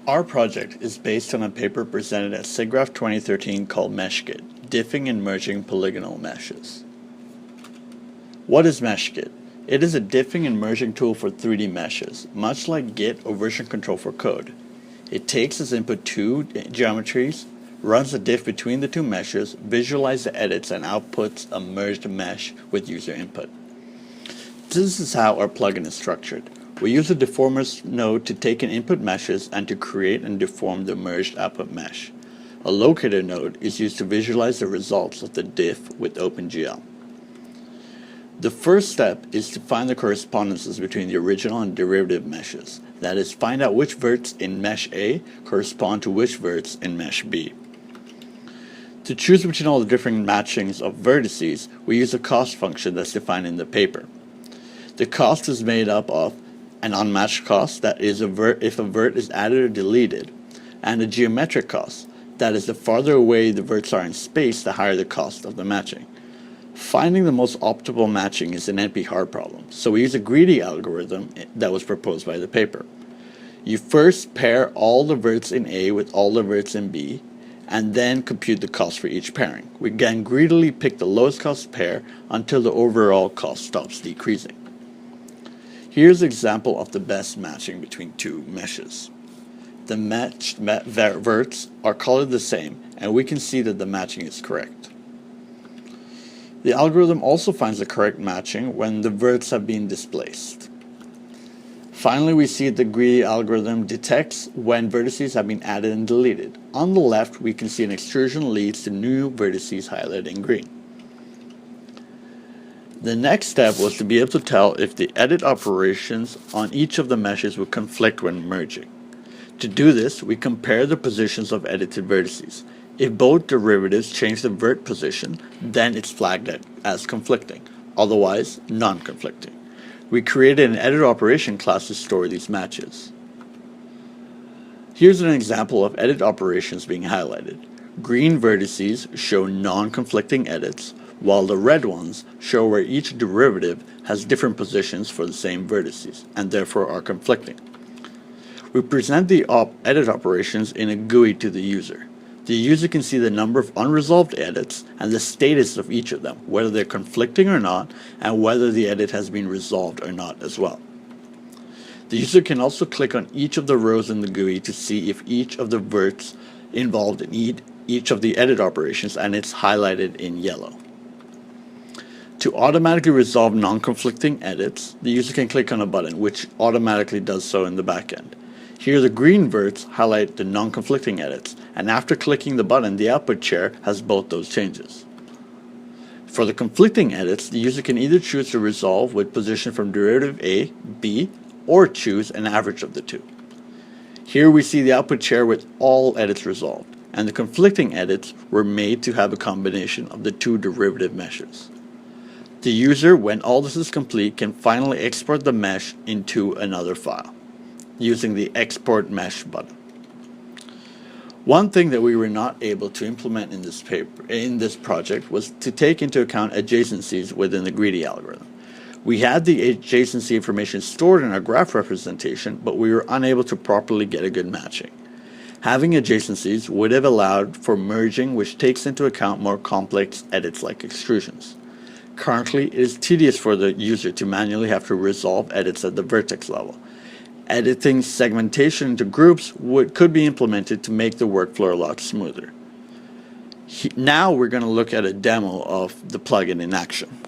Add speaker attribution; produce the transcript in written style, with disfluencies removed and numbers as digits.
Speaker 1: Our project is based on a paper presented at SIGGRAPH 2013 called MeshGit, Diffing and Merging Polygonal Meshes. What is MeshGit? It is a diffing and merging tool for 3D meshes, much like Git or version control for code. It takes as input two geometries, runs a diff between the two meshes, visualizes the edits, and outputs a merged mesh with user input. This is how our plugin is structured. We use a deformers node to take in input meshes and to create and deform the merged output mesh. A locator node is used to visualize the results of the diff with OpenGL. The first step is to find the correspondences between the original and derivative meshes. That is, find out which verts in mesh A correspond to which verts in mesh B. To choose between all the different matchings of vertices, we use a cost function that's defined in the paper. The cost is made up of an unmatched cost, that is if a vert is added or deleted, and a geometric cost, that is the farther away the verts are in space, the higher the cost of the matching. Finding the most optimal matching is an NP-hard problem, so we use a greedy algorithm that was proposed by the paper. You first pair all the verts in A with all the verts in B, and then compute the cost for each pairing. We then greedily pick the lowest cost pair until the overall cost stops decreasing. Here's an example of the best matching between two meshes. The matched verts are colored the same, and we can see that the matching is correct. The algorithm also finds the correct matching when the verts have been displaced. Finally, we see the greedy algorithm detects when vertices have been added and deleted. On the left, we can see an extrusion leads to new vertices highlighted in green. The next step was to be able to tell if the edit operations on each of the meshes would conflict when merging. To do this, we compare the positions of edited vertices. If both derivatives change the vert position, then it's flagged as conflicting, otherwise non-conflicting. We created an edit operation class to store these matches. Here's an example of edit operations being highlighted. Green vertices show non-conflicting edits, while the red ones show where each derivative has different positions for the same vertices, and therefore are conflicting. We present the edit operations in a GUI to the user. The user can see the number of unresolved edits and the status of each of them, whether they're conflicting or not, and whether the edit has been resolved or not as well. The user can also click on each of the rows in the GUI to see if each of the verts involved in each of the edit operations, and it's highlighted in yellow. To automatically resolve non-conflicting edits, the user can click on a button, which automatically does so in the backend. Here the green verts highlight the non-conflicting edits, and after clicking the button, the output chair has both those changes. For the conflicting edits, the user can either choose to resolve with position from derivative A, B, or choose an average of the two. Here we see the output chair with all edits resolved, and the conflicting edits were made to have a combination of the two derivative meshes. The user, when all this is complete, can finally export the mesh into another file using the Export Mesh button. One thing that we were not able to implement in this project was to take into account adjacencies within the greedy algorithm. We had the adjacency information stored in our graph representation, but we were unable to properly get a good matching. Having adjacencies would have allowed for merging, which takes into account more complex edits like extrusions. Currently, it is tedious for the user to manually have to resolve edits at the vertex level. Editing segmentation into groups could be implemented to make the workflow a lot smoother. Now we're going to look at a demo of the plugin in action.